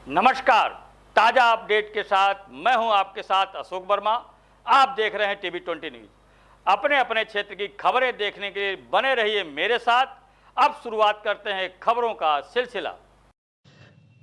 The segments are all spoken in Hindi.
नमस्कार। ताज़ा अपडेट के साथ मैं हूं आपके साथ अशोक वर्मा। आप देख रहे हैं टीवी 20 न्यूज़। अपने अपने क्षेत्र की खबरें देखने के लिए बने रहिए मेरे साथ। अब शुरुआत करते हैं खबरों का सिलसिला।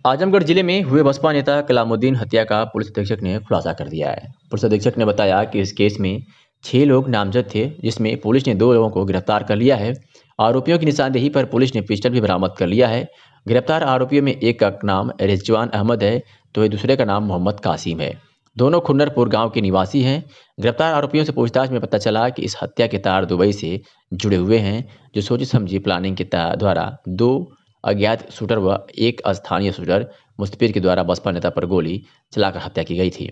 आजमगढ़ जिले में हुए बसपा नेता कलामुद्दीन हत्या का पुलिस अधीक्षक ने खुलासा कर दिया है। पुलिस अधीक्षक ने बताया कि इस केस में 6 लोग नामजद थे, जिसमें पुलिस ने 2 लोगों को गिरफ्तार कर लिया है। आरोपियों की निशानदेही पर पुलिस ने पिस्टल भी बरामद कर लिया है। गिरफ्तार आरोपियों में एक का नाम रिजवान अहमद है, तो दूसरे का नाम मोहम्मद कासिम है। दोनों खुन्नरपुर गांव के निवासी हैं। गिरफ्तार आरोपियों से पूछताछ में पता चला कि इस हत्या के तार दुबई से जुड़े हुए हैं, जो सोची समझी प्लानिंग के द्वारा 2 अज्ञात शूटर व एक स्थानीय शूटर मुस्तफिर के द्वारा बसपा नेता पर गोली चलाकर हत्या की गई थी।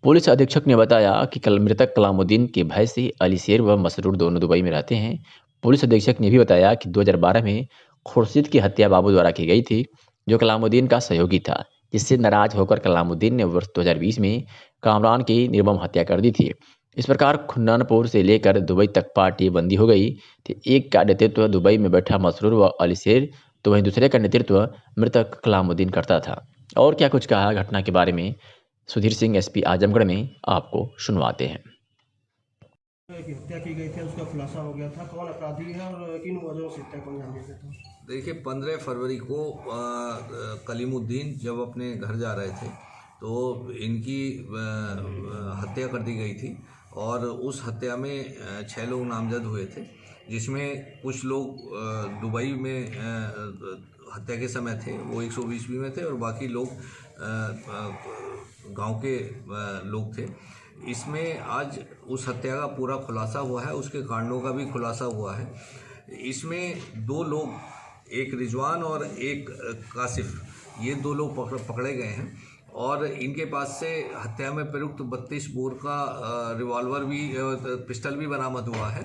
पुलिस अधीक्षक ने बताया कि मृतक कलामुद्दीन के भाई से अली शेर व मसरूर दोनों दुबई में रहते हैं। पुलिस अधीक्षक ने भी बताया कि 2012 में खुर्शीद की हत्या बाबू द्वारा की गई थी, जो कलामुद्दीन का सहयोगी था, जिससे नाराज होकर कलामुद्दीन ने वर्ष 2020 में कामरान की निर्मम हत्या कर दी थी। इस प्रकार खुन्नानपुर से लेकर दुबई तक पार्टी बंदी हो गई थी। एक का नेतृत्व दुबई में बैठा मसरूर व अली शेर, तो वहीं दूसरे का नेतृत्व मृतक कलामुद्दीन करता था। और क्या कुछ कहा घटना के बारे में सुधीर सिंह एसपी आजमगढ़ में, आपको सुनवाते हैं। एक हत्या की गई थी, उसका खुलासा हो गया था। कौन अपराधी है और किन वजहों से हत्या को अंजाम दिया था? देखिए 15 फरवरी को कलीमुद्दीन जब अपने घर जा रहे थे तो इनकी हत्या कर दी गई थी और उस हत्या में 6 लोग नामजद हुए थे, जिसमें कुछ लोग दुबई में हत्या के समय थे, वो 120 में थे और बाकी लोग गांव के लोग थे। इसमें आज उस हत्या का पूरा खुलासा हुआ है, उसके कांडों का भी खुलासा हुआ है। इसमें 2 लोग, एक रिजवान और एक कासिफ, ये 2 लोग पकड़े गए हैं और इनके पास से हत्या में प्रयुक्त 32 बोर का रिवॉल्वर भी, पिस्टल भी बरामद हुआ है।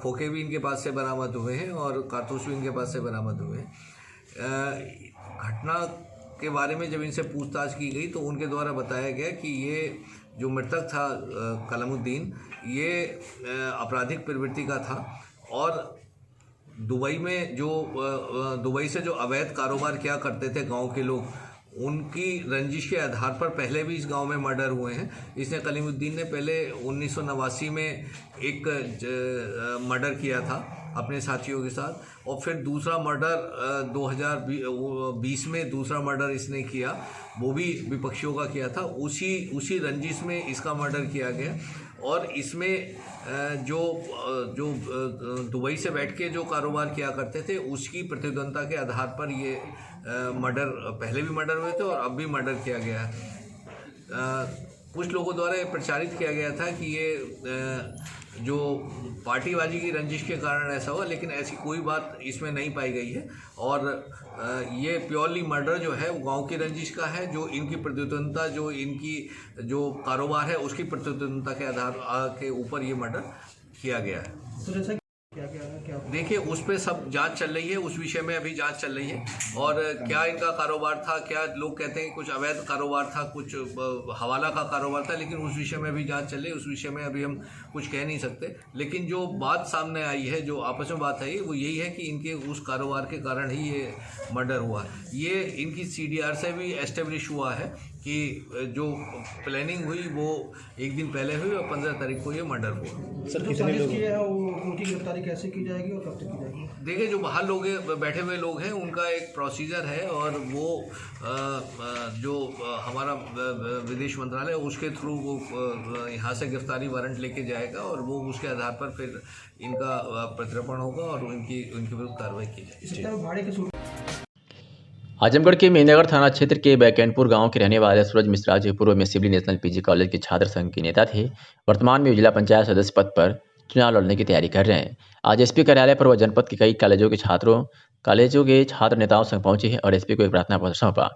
खोखे भी इनके पास से बरामद हुए हैं और कारतूस भी इनके पास से बरामद हुए हैं। घटना के बारे में जब इनसे पूछताछ की गई तो उनके द्वारा बताया गया कि ये जो मृतक था कलामुद्दीन, ये आपराधिक प्रवृत्ति का था और दुबई में जो दुबई से जो अवैध कारोबार किया करते थे गांव के लोग, उनकी रंजिश के आधार पर पहले भी इस गांव में मर्डर हुए हैं। इसने कलीमुद्दीन ने पहले 1989 में एक मर्डर किया था अपने साथियों के साथ और फिर दूसरा मर्डर 2020 में दूसरा मर्डर इसने किया, वो भी विपक्षियों का किया था। उसी रंजिश में इसका मर्डर किया गया और इसमें जो दुबई से बैठ के जो कारोबार किया करते थे, उसकी प्रतिद्वंदता के आधार पर ये मर्डर, पहले भी मर्डर हुए थे और अब भी मर्डर किया गया है। कुछ लोगों द्वारा ये प्रचारित किया गया था कि ये जो पार्टीबाजी की रंजिश के कारण ऐसा हुआ, लेकिन ऐसी कोई बात इसमें नहीं पाई गई है और ये प्योरली मर्डर जो है वो गांव की रंजिश का है। जो इनकी प्रतिद्वंदता, जो इनकी जो कारोबार है, उसकी प्रतिद्वंदता के आधार के ऊपर ये मर्डर किया गया है। तो जैसा क्या देखिए उस पर सब जांच चल रही है, उस विषय में अभी जांच चल रही है और क्या इनका कारोबार था, क्या लोग कहते हैं कुछ अवैध कारोबार था, कुछ हवाला का कारोबार था, लेकिन उस विषय में भी जांच चल रही है। उस विषय में अभी हम कुछ कह नहीं सकते, लेकिन जो बात सामने आई है, जो आपस में बात आई, वो यही है कि इनके उस कारोबार के कारण ही ये मर्डर हुआ। ये इनकी CDR से भी एस्टेब्लिश हुआ है कि जो प्लानिंग हुई वो एक दिन पहले हुई और 15 तारीख को ये मर्डर हुआ। सर कितने लोग किए हैं, उनकी गिरफ्तारी कैसे की जाएगी और कब तक की जाएगी? देखिए जो बाहर लोग बैठे हुए लोग हैं, उनका एक प्रोसीजर है और वो जो हमारा विदेश मंत्रालय उसके थ्रू वो यहाँ से गिरफ्तारी वारंट लेके जाएगा और वो उसके आधार पर फिर इनका प्रत्यर्पण होगा और उनकी विरुद्ध कार्रवाई की जाएगी। आजमगढ़ के मेहनगर थाना क्षेत्र के बैकेंडपुर गांव के रहने वाले सूरज मिश्रा, जो पूर्व में सिवली नेशनल PG कॉलेज के छात्र संघ के नेता थे, वर्तमान में जिला पंचायत सदस्य पद पर चुनाव लड़ने की तैयारी कर रहे हैं। आज SP कार्यालय पर वह जनपद के कई कॉलेजों के छात्र नेताओं संग पहुंचे हैं और SP को एक प्रार्थना पत्र सौंपा।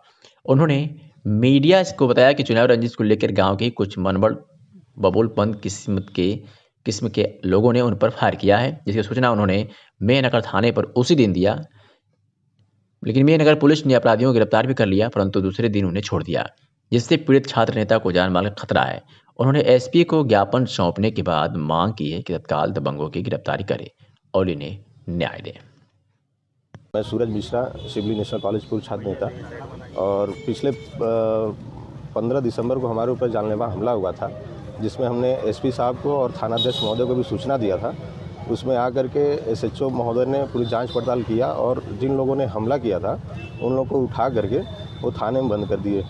उन्होंने मीडिया को बताया कि चुनाव रंजिश को लेकर गाँव के कुछ मनबड़ बबूलपंत किस्म के लोगों ने उन पर फायर किया है, जिसकी सूचना उन्होंने मेहनगर थाने पर उसी दिन दिया, लेकिन मेहनगर पुलिस ने अपराधियों को गिरफ्तार भी कर लिया, परंतु दूसरे दिन उन्हें छोड़ दिया, जिससे पीड़ित छात्र नेता को जान माल का खतरा है। उन्होंने SP को ज्ञापन सौंपने के बाद मांग की है कि तत्काल दबंगों की गिरफ्तारी करे और इन्हें न्याय दें। मैं सूरज मिश्रा, सिवली नेशनल कॉलेज पूर्व छात्र नेता। और पिछले 15 दिसंबर को हमारे ऊपर जानलेवा हमला हुआ था, जिसमें हमने एसपी साहब को और थानाध्यक्ष महोदय को भी सूचना दिया था। उसमें आकर के एसएचओ महोदय ने पूरी जांच पड़ताल किया और जिन लोगों ने हमला किया था उन लोगों को उठा करके वो थाने में बंद कर दिए।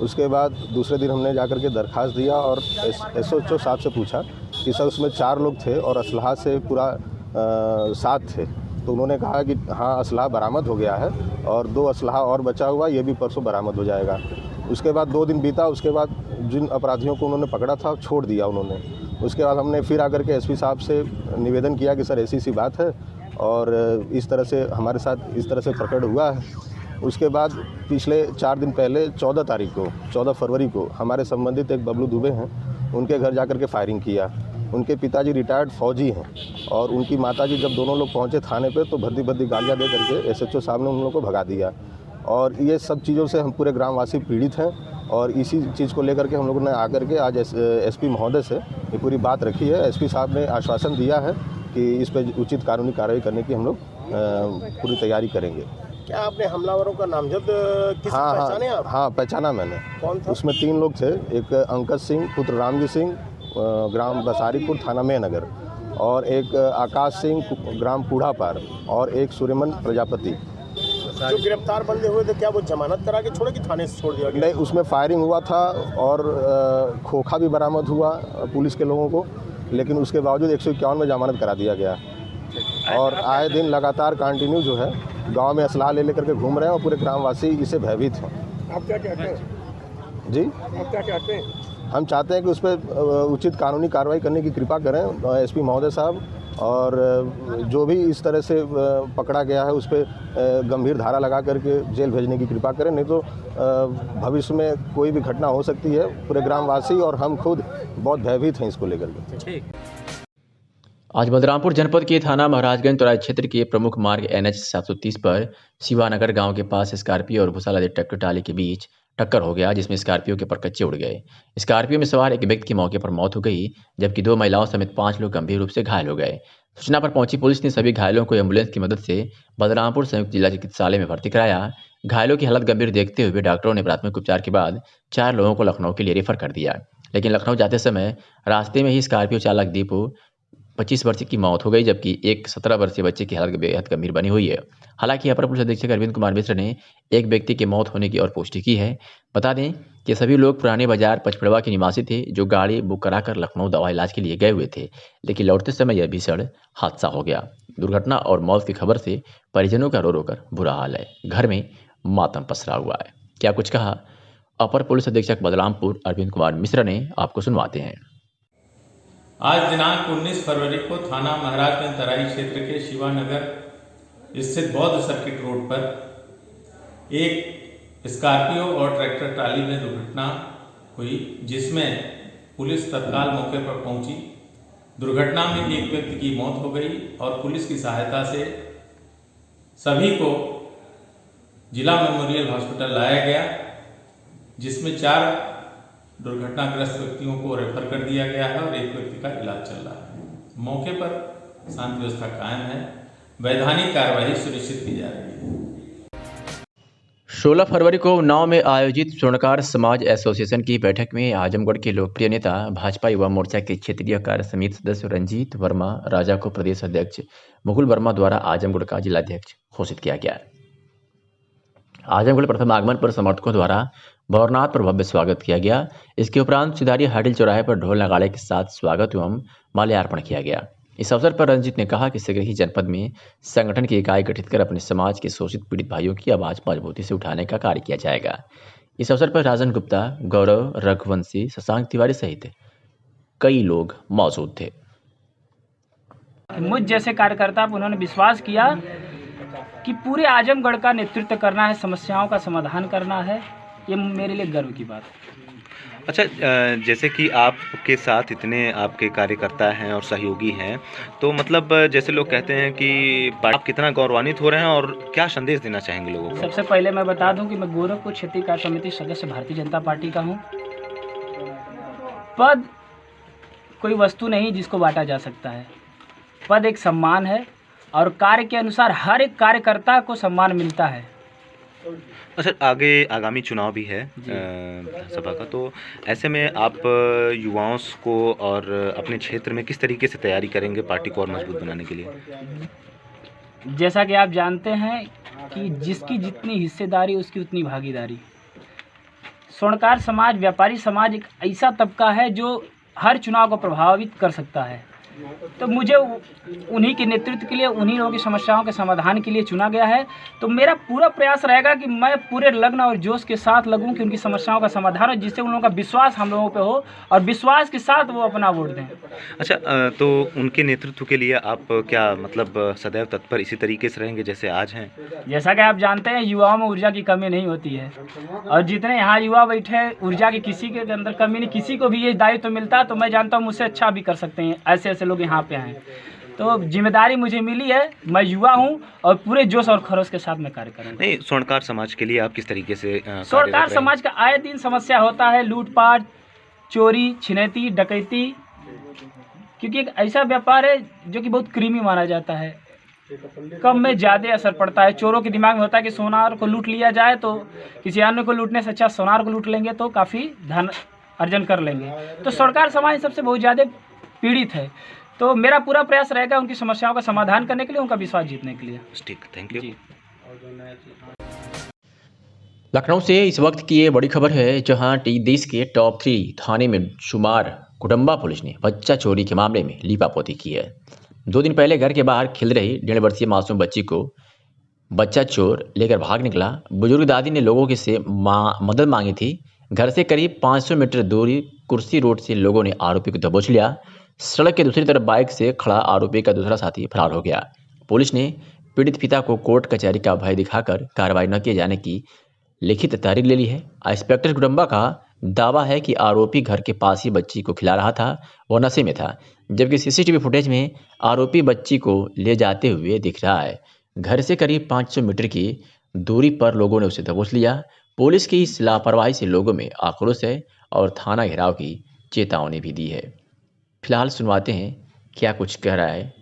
उसके बाद दूसरे दिन हमने जाकर के दरखास्त दिया और एसएचओ साहब से पूछा कि सर उसमें 4 लोग थे और असलहा से पूरा 7 थे। तो उन्होंने कहा कि हाँ, असलहा बरामद हो गया है और 2 असलहा और बचा हुआ, ये भी परसों बरामद हो जाएगा। उसके बाद 2 दिन बीता, उसके बाद जिन अपराधियों को उन्होंने पकड़ा था छोड़ दिया उन्होंने। उसके बाद हमने फिर आकर के एसपी साहब से निवेदन किया कि सर ऐसी बात है और इस तरह से हमारे साथ इस तरह से प्रकट हुआ है। उसके बाद पिछले 4 दिन पहले 14 फरवरी को हमारे संबंधित एक बबलू दुबे हैं, उनके घर जाकर के फायरिंग किया। उनके पिताजी रिटायर्ड फौजी हैं और उनकी माताजी जब दोनों लोग पहुंचे थाने पे तो भद्दी गालियां दे करके एसएचओ साहब ने उन लोगों को भगा दिया। और ये सब चीज़ों से हम पूरे ग्रामवासी पीड़ित हैं और इसी चीज़ को लेकर के हम लोगों ने आकर के आज एसपी महोदय से ये पूरी बात रखी है। एसपी साहब ने आश्वासन दिया है कि इस पर उचित कानूनी कार्रवाई करने की हम लोग पूरी तैयारी करेंगे। क्या आपने हमलावरों का नामजद पहचाने आप? हाँ, पहचाना मैंने। कौन था? उसमें 3 लोग थे, एक अंकज सिंह पुत्र रामजी सिंह, ग्राम बसारीपुर, थाना मेहनगर, और एक आकाश सिंह, ग्राम कूढ़ापार, और एक सूर्यमन प्रजापति। जो गिरफ्तार बंदे हुए थे, क्या वो जमानत करा के छोड़े कि थाने से छोड़ दिया गया? नहीं, उसमें फायरिंग हुआ था और खोखा भी बरामद हुआ पुलिस के लोगों को, लेकिन उसके बावजूद 151 में जमानत करा दिया गया। और आए दिन लगातार कंटिन्यू जो है गांव में असलाह ले लेकर के घूम रहे हैं और पूरे ग्रामवासी इससे भयभीत हैं। आप क्या कहते हैं जी? आप क्या कहते हैं? हम चाहते हैं कि उस पर उचित कानूनी कार्रवाई करने की कृपा करें एसपी महोदय साहब, और जो भी इस तरह से पकड़ा गया है उस पर गंभीर धारा लगा करके जेल भेजने की कृपा करें, नहीं तो भविष्य में कोई भी घटना हो सकती है। पूरे ग्रामवासी और हम खुद बहुत भयभीत हैं इसको लेकर के। आज बलरामपुर जनपद के थाना महाराजगंज तराई क्षेत्र के प्रमुख मार्ग NH 730 पर शिवानगर गांव के पास स्कॉर्पियो और भूसा लदे ट्रैक्टर ट्राली के बीच टक्कर हो गया, जिसमें स्कॉर्पियो के परकच्चे उड़ गए। स्कॉर्पियो में सवार एक व्यक्ति की मौके पर मौत हो गई, जबकि 2 महिलाओं समेत 5 लोग गंभीर रूप से घायल हो गए। सूचना पर पहुंची पुलिस ने सभी घायलों को एम्बुलेंस की मदद से बलरामपुर संयुक्त जिला चिकित्सालय में भर्ती कराया। घायलों की हालत गंभीर देखते हुए डॉक्टरों ने प्राथमिक उपचार के बाद 4 लोगों को लखनऊ के लिए रेफर कर दिया, लेकिन लखनऊ जाते समय रास्ते में ही स्कॉर्पियो चालक दीपू 25 वर्षीय की मौत हो गई, जबकि एक 17 वर्षीय बच्चे की हालत बेहद गंभीर बनी हुई है। हालांकि अपर पुलिस अधीक्षक अरविंद कुमार मिश्र ने एक व्यक्ति की मौत होने की और पुष्टि की है। बता दें कि सभी लोग पुराने बाजार पचपड़वा के निवासी थे, जो गाड़ी बुक कराकर लखनऊ दवा इलाज के लिए गए हुए थे, लेकिन लौटते समय यह भीषण हादसा हो गया। दुर्घटना और मौत की खबर से परिजनों का रो रो कर बुरा हाल है। घर में मातम पसरा हुआ है। क्या कुछ कहा अपर पुलिस अधीक्षक बलरामपुर अरविंद कुमार मिश्र ने, आपको सुनवाते हैं। आज दिनांक 19 फरवरी को थाना महाराजगंज तराई क्षेत्र के शिवानगर स्थित बौद्ध सर्किट रोड पर एक स्कॉर्पियो और ट्रैक्टर ट्राली में दुर्घटना हुई, जिसमें पुलिस तत्काल मौके पर पहुंची। दुर्घटना में एक व्यक्ति की मौत हो गई और पुलिस की सहायता से सभी को जिला मेमोरियल हॉस्पिटल लाया गया, जिसमें 4 दुर्घटनाग्रस्त व्यक्तियों को रेफर कर दिया गया है और एक व्यक्ति का इलाज चल रहा है। मौके पर शांति व्यवस्था कायम है, वैधानिक कार्यवाही सुनिश्चित की जा रही है। 16 फरवरी को उन्नाव में आयोजित स्वर्णकार समाज एसोसिएशन की बैठक में आजमगढ़ के लोकप्रिय नेता भाजपा युवा मोर्चा के क्षेत्रीय कार्य समिति सदस्य रंजीत वर्मा राजा को प्रदेश अध्यक्ष मुकुल वर्मा द्वारा आजमगढ़ का जिलाध्यक्ष घोषित किया गया। आजमगढ़ प्रथम आगमन पर समर्थकों द्वारा भवरनाथ पर भव्य स्वागत किया गया। इसके उपरांत सिधारी हाडिल चौराहे पर ढोल नगाड़े के साथ स्वागत एवं माल्यार्पण किया गया। इस अवसर पर रंजीत ने कहा कि शीघ्र ही जनपद में संगठन की इकाई गठित कर अपने समाज के शोषित पीड़ित भाइयों की आवाज मजबूती से उठाने का कार्य किया जाएगा। इस अवसर पर राजन गुप्ता, गौरव रघुवंशी, शशांक तिवारी सहित कई लोग मौजूद थे। मुझ जैसे कार्यकर्ता पर उन्होंने विश्वास किया कि पूरे आजमगढ़ का नेतृत्व करना है, समस्याओं का समाधान करना है, ये मेरे लिए गर्व की बात है। अच्छा, जैसे कि आपके साथ इतने आपके कार्यकर्ता हैं और सहयोगी हैं, तो मतलब जैसे लोग कहते हैं कि आप कितना गौरवान्वित हो रहे हैं और क्या संदेश देना चाहेंगे लोगों को? सबसे पहले मैं बता दूं कि मैं गोरखपुर क्षेत्रीय कार्य समिति सदस्य भारतीय जनता पार्टी का हूं। पद कोई वस्तु नहीं जिसको बांटा जा सकता है। पद एक सम्मान है और कार्य के अनुसार हर एक कार्यकर्ता को सम्मान मिलता है। अच्छा, आगे आगामी चुनाव भी है विधानसभा का, तो ऐसे में आप युवाओं को और अपने क्षेत्र में किस तरीके से तैयारी करेंगे पार्टी को और मजबूत बनाने के लिए? जैसा कि आप जानते हैं कि जिसकी जितनी हिस्सेदारी उसकी उतनी भागीदारी। स्वर्णकार समाज, व्यापारी समाज एक ऐसा तबका है जो हर चुनाव को प्रभावित कर सकता है। तो मुझे उन्हीं के नेतृत्व के लिए, उन्हीं लोगों की समस्याओं के समाधान के लिए चुना गया है। तो मेरा पूरा प्रयास रहेगा कि मैं पूरे लगन और जोश के साथ लगूं कि उनकी समस्याओं का समाधान हो, जिससे उन लोगों का विश्वास हम लोगों पे हो और विश्वास के साथ वो अपना वोट दें। अच्छा, तो उनके नेतृत्व के लिए आप क्या मतलब सदैव तत्पर इसी तरीके से रहेंगे जैसे आज हैं? जैसा कि आप जानते हैं युवाओं में ऊर्जा की कमी नहीं होती है, और जितने यहाँ युवा बैठे हैं ऊर्जा की किसी के अंदर कमी नहीं। किसी को भी ये दायित्व मिलता है तो मैं जानता हूँ मुझसे अच्छा भी कर सकते हैं, ऐसे ऐसे लोग यहाँ पे हैं। तो जिम्मेदारी मुझे मिली है, मैं युवा हूँ और पूरे जोश और खरोश के साथ मैं कार्य करूँगा। नहीं, स्वर्णकार समाज के लिए आप किस तरीके से स्वर्णकार समाज का आए दिन समस्या होता है, लूटपाट, चोरी, छिनैती, डकैती, क्योंकि एक ऐसा व्यापार है जो कि बहुत क्रीमी माना जाता है। कम में ज़्यादा असर पड़ता है। चोरों के दिमाग में होता है कि सोनार को लूट लिया जाए तो किसी अन्य को लूटने से अच्छा सोनार को लूट लेंगे तो काफ़ी धन अर्जन कर लेंगे। तो स्वर्णकार समाज सबसे बहुत ज़्यादा पीड़ित है। तो मेरा पूरा प्रयास रहेगा उनकी समस्याओं का समाधान करने के लिए, उनका विश्वास जीतने के लिए। ठीक, थैंक यू। लखनऊ से इस वक्त की ये बड़ी खबर है, जहां देश के टॉप 3 थाने में शुमार कुटुंबा पुलिस ने बच्चा चोरी के मामले में लीपापोती की है। 2 दिन पहले घर के बाहर खेल रही 1.5 वर्षीय मासूम बच्ची को बच्चा चोर लेकर भाग निकला। बुजुर्ग दादी ने लोगों के से मदद मांगी थी। घर से करीब 500 मीटर दूरी कुर्सी रोड से लोगों ने आरोपी को दबोच लिया। सड़क के दूसरी तरफ बाइक से खड़ा आरोपी का दूसरा साथी फरार हो गया। पुलिस ने पीड़ित पिता को कोर्ट कचहरी का भय दिखाकर कार्रवाई न किए जाने की लिखित तारीख ले ली है। इंस्पेक्टर कुटुंबा का दावा है कि आरोपी घर के पास ही बच्ची को खिला रहा था, वह नशे में था, जबकि सीसीटीवी फुटेज में आरोपी बच्ची को ले जाते हुए दिख रहा है। घर से करीब 500 मीटर की दूरी पर लोगों ने उसे दबोच लिया। पुलिस की इस लापरवाही से लोगों में आक्रोश है और थाना घेराव की चेतावनी भी दी है। फिलहाल सुनवाते हैं क्या कुछ कह रहा है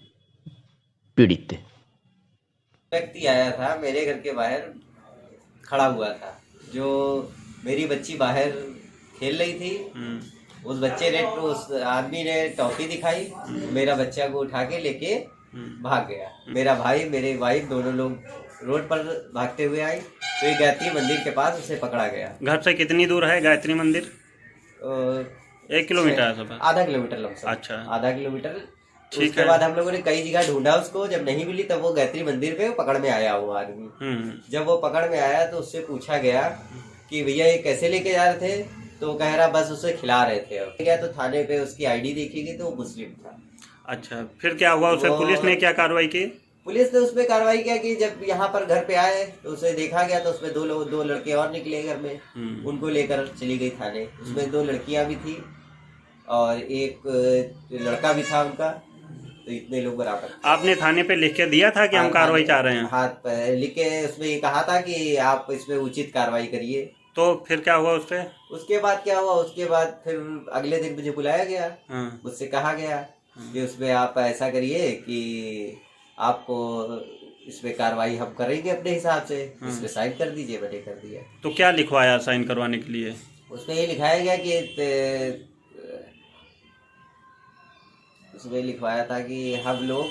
पीड़ित। व्यक्ति आया था, मेरे घर के बाहर खड़ा हुआ था, जो मेरी बच्ची बाहर खेल रही थी। उस बच्चे ने, उस आदमी ने टॉफी दिखाई, मेरा बच्चा को उठा के लेके भाग गया। मेरा भाई, मेरे वाइफ दोनों लोग रोड पर भागते हुए आए तो ये गायत्री मंदिर के पास उसे पकड़ा गया। घर से कितनी दूर है गायत्री मंदिर? 1 किलोमीटर है सब? आधा किलोमीटर लमसम। अच्छा, आधा किलोमीटर। उसके बाद हम लोगों ने कई जगह ढूंढा उसको, जब नहीं मिली तब वो गायत्री मंदिर पे पकड़ में आया वो आदमी। जब वो पकड़ में आया तो उससे पूछा गया कि भैया ये कैसे लेके जा रहे थे, तो वो कह रहा बस उसे खिला रहे थे। गया तो थाने पे उसकी आईडी देखी गई तो वो मुस्लिम था। अच्छा, फिर क्या हुआ? उसे पुलिस ने क्या कार्रवाई की? पुलिस ने उसमें कार्रवाई किया कि जब यहाँ पर घर पे आए तो उसे देखा गया तो उसमें दो लड़के और निकले घर में, उनको लेकर चली गई थाने। उसमें 2 लड़कियां भी थी और एक लड़का भी था उनका। तो इतने लोग बराबर। आपने थाने पे लिख के दिया था कि हम कार्रवाई चाह रहे हैं? हाथ पर लिख के उसमें ये कहा था कि आप इसमें उचित कार्रवाई करिए। तो फिर क्या हुआ उस पर? उसके बाद क्या हुआ, उसके बाद फिर अगले दिन मुझे बुलाया गया। मुझसे कहा गया कि उसमें आप ऐसा करिए कि आपको इसमें कार्रवाई हम करेंगे अपने हिसाब से, इसमें साइन कर दीजिए। मैंने कर दिया। तो क्या लिखवाया साइन करवाने के लिए? उसमें ये लिखाया गया कि उसमें लिखवाया था कि हम लोग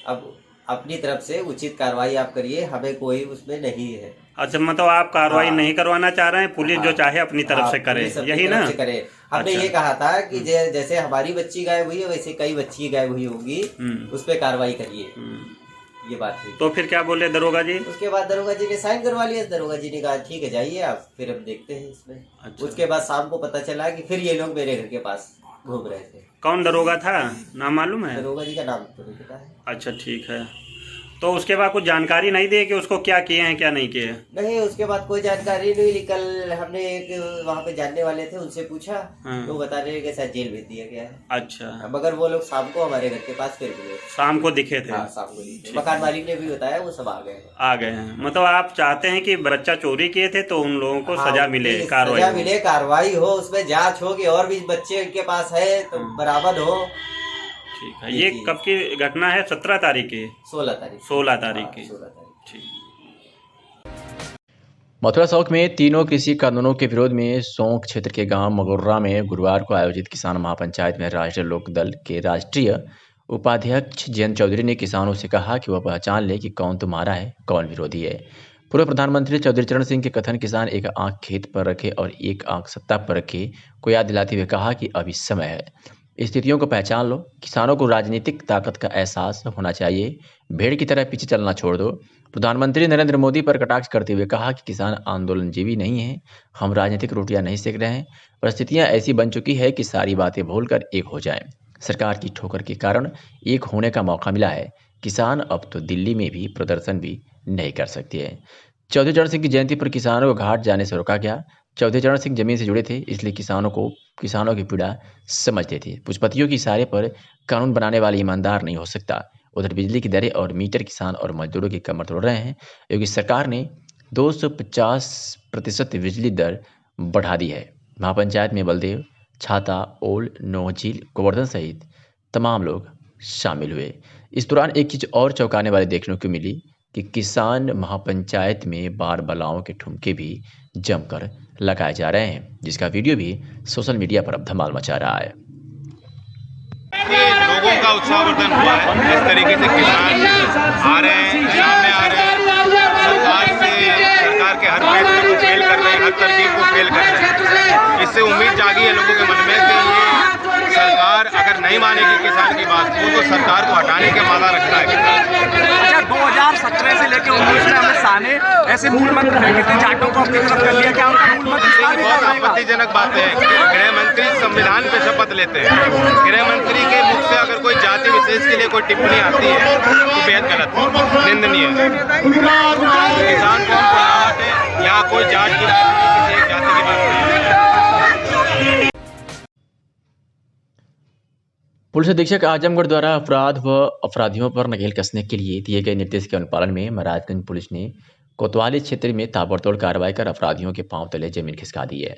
अब अपनी तरफ से उचित कार्रवाई आप करिए, हमें कोई उसमें नहीं है। अच्छा, मतलब आप कार्रवाई नहीं करवाना चाह रहे हैं, पुलिस जो चाहे अपनी तरफ से करे, यही ना? करे। हमने ये कहा था कि जैसे हमारी बच्ची गायब हुई है वैसे कई बच्ची गायब हुई होंगी, उस पर कार्रवाई करिए, ये बात थी। तो फिर क्या बोले दरोगा जी? उसके बाद दरोगा जी ने साइन करवा लिया। दरोगा जी ने कहा ठीक है जाइए आप, फिर हम देखते हैं इसमें। अच्छा। उसके बाद शाम को पता चला कि फिर ये लोग मेरे घर के पास घूम रहे थे। कौन दरोगा था, नाम मालूम है? दरोगा जी का नाम तो नहीं पता है। अच्छा, ठीक है। तो उसके बाद कुछ जानकारी नहीं दी कि उसको क्या किए हैं क्या नहीं किए? नहीं, उसके बाद कोई जानकारी नहीं ली। कल हमने एक वहाँ पे जानने वाले थे, उनसे पूछा तो बता रहे कि शायद जेल भेज दिया गया है। अच्छा, मगर वो लोग शाम को हमारे घर के पास फिर मिले। शाम को दिखे थे? हाँ, शाम को दिखे। मकान मालिक ने भी बताया वो सब आ गए हैं। मतलब आप चाहते हैं कि बच्चा चोरी किए थे तो उन लोगों को सजा मिले, कार्रवाई हो, उसमें जांच हो कि और भी बच्चे उनके पास है तो बराबर हो। ठीक है। ये कब की घटना है? 17 तारीख की? 16 तारीख। 16 तारीख की। 16 तारीख। ठीक। मथुरा शौक में तीनों कृषि कानूनों के विरोध में सौंक क्षेत्र के गांव मगोर्रा में गुरुवार को आयोजित किसान महापंचायत में राष्ट्रीय लोक दल के राष्ट्रीय उपाध्यक्ष जयंत चौधरी ने किसानों से कहा कि वह पहचान ले कि कौन तुम्हारा है, कौन विरोधी है। पूर्व प्रधानमंत्री चौधरी चरण सिंह के कथन किसान एक आंख खेत पर रखे और एक आंख सत्ता पर रखे को याद दिलाते हुए कहा कि अभी समय है, स्थितियों को पहचान लो। किसानों को राजनीतिक ताकत का एहसास होना चाहिए, भेड़ की तरह पीछे चलना छोड़ दो। प्रधानमंत्री नरेंद्र मोदी पर कटाक्ष करते हुए कहा कि किसान आंदोलनजीवी नहीं है, हम राजनीतिक रोटियां नहीं सेक रहे हैं। परिस्थितियां ऐसी बन चुकी है कि सारी बातें भूलकर एक हो जाएं। सरकार की ठोकर के कारण एक होने का मौका मिला है। किसान अब तो दिल्ली में भी प्रदर्शन भी नहीं कर सकते हैं। चौधरी चरण सिंह की जयंती पर किसानों को घाट जाने से रोका गया। चौधरी चरण सिंह जमीन से जुड़े थे, इसलिए किसानों की पीड़ा समझते थे। पूंजीपतियों के इशारे पर कानून बनाने वाले ईमानदार नहीं हो सकता। उधर बिजली की दरें और मीटर किसान और मजदूरों की कमर तोड़ रहे हैं। योगी सरकार ने 250% बिजली दर बढ़ा दी है। महापंचायत में बलदेव, छाता, ओल, नोहझील, गोवर्धन सहित तमाम लोग शामिल हुए। इस दौरान एक चीज और चौंकाने वाली देखने को मिली कि किसान महापंचायत में बार बलाओं के ठुमके भी जमकर लगाए जा रहे हैं, जिसका वीडियो भी सोशल मीडिया पर अब धमाल मचा रहा है। लोगों का उत्साहवर्धन हुआ है। जिस तरीके से किसान आ रहे हैं, सामने आ रहे हैं, सरकार के हर फैसले को फेल कर रहे हैं, हर तरकीब को फेल कर रहे हैं। इससे उम्मीद जागी है लोगों के मन में कि ये सरकार अगर नहीं मानेगी किसान की बात को, तो सरकार को हटाने के माला रखना है। अच्छा, 2017 से लेकर 19 में हमें साने ऐसे मूल मंत्र फेंके थे, जाटों को अपनी तरफ कर लिया। क्या उनका मूल मंत्र बहुत आपत्तिजनक बात है। गृह मंत्री संविधान पे शपथ लेते हैं, गृह मंत्री के मुख से अगर कोई जाति विशेष के लिए कोई टिप्पणी आती है तो बेहद गलत, निंदनीय है। किसान को हमको ना बांटे, यहाँ कोई जात की बात नहीं, किसी एक जाति की बात नहीं। पुलिस अधीक्षक आजमगढ़ द्वारा अपराध व अपराधियों पर नकेल कसने के लिए दिए गए निर्देश के अनुपालन में महाराजगंज पुलिस ने कोतवाली क्षेत्र में ताबड़तोड़ कार्रवाई कर अपराधियों के पांव तले जमीन खिसका दी है।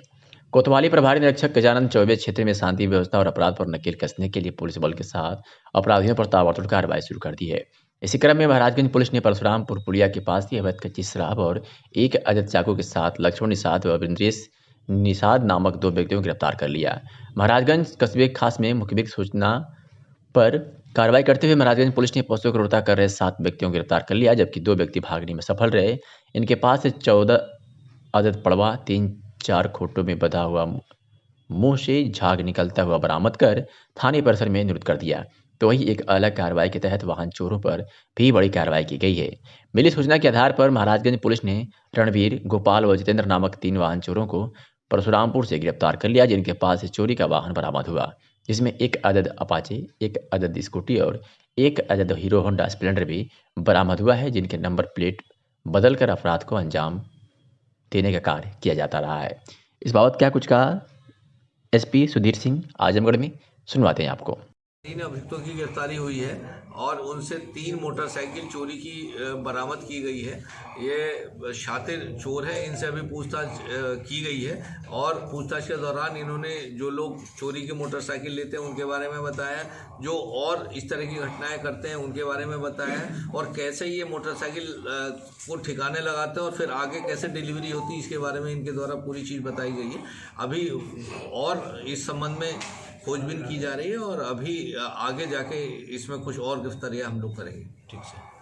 कोतवाली प्रभारी निरीक्षक गजानंद चौबे क्षेत्र में शांति व्यवस्था और अपराध पर नकेल कसने के लिए पुलिस बल के साथ अपराधियों पर ताबड़तोड़ कार्रवाई शुरू कर दी है। इसी क्रम में महाराजगंज पुलिस ने परशुरामपुर पुलिया के पास ही अवैध कच्ची शराब और एक अजद चाकू के साथ लक्ष्मण निषाद व इंद्रेश निषाद नामक 2 व्यक्तियों को गिरफ्तार कर लिया। महाराजगंज कस्बे खास में मुखबिर सूचना पर कार्रवाई करते हुए महाराजगंज पुलिस ने पशुओं को रोता कर रहे 7 व्यक्तियों को गिरफ्तार कर लिया, जबकि 2 व्यक्ति भागने में सफल रहे। इनके पास से 14 अदद पड़वा, 3-4 खोटों में बंधा हुआ मुंह से झाग निकलता हुआ बरामद कर थाने परिसर में निरुद्ध कर दिया। तो वही एक अलग कार्रवाई के तहत वाहन चोरों पर भी बड़ी कार्रवाई की गई है। मिली सूचना के आधार पर महाराजगंज पुलिस ने रणवीर, गोपाल व जितेंद्र नामक 3 वाहन चोरों को परशुरामपुर से गिरफ्तार कर लिया, जिनके पास से चोरी का वाहन बरामद हुआ, जिसमें 1 अदद अपाचे, 1 अदद स्कूटी और 1 अदद हीरो होंडा स्प्लेंडर भी बरामद हुआ है, जिनके नंबर प्लेट बदलकर अपराध को अंजाम देने का कार्य किया जाता रहा है। इस बाबत क्या कुछ कहा एसपी सुधीर सिंह आजमगढ़ में, सुनवाते हैं आपको। 3 अभियुक्तों की गिरफ्तारी हुई है और उनसे 3 मोटरसाइकिल चोरी की बरामद की गई है। ये शातिर चोर है, इनसे अभी पूछताछ की गई है और पूछताछ के दौरान इन्होंने जो लोग चोरी की मोटरसाइकिल लेते हैं उनके बारे में बताया, जो और इस तरह की घटनाएं करते हैं उनके बारे में बताया, और कैसे ये मोटरसाइकिल को ठिकाने लगाते हैं और फिर आगे कैसे डिलीवरी होती है, इसके बारे में इनके द्वारा पूरी चीज़ बताई गई है। अभी और इस संबंध में खोजबीन की जा रही है और अभी आगे जाके इसमें कुछ और गिरफ्तारियां हम लोग करेंगे। ठीक से।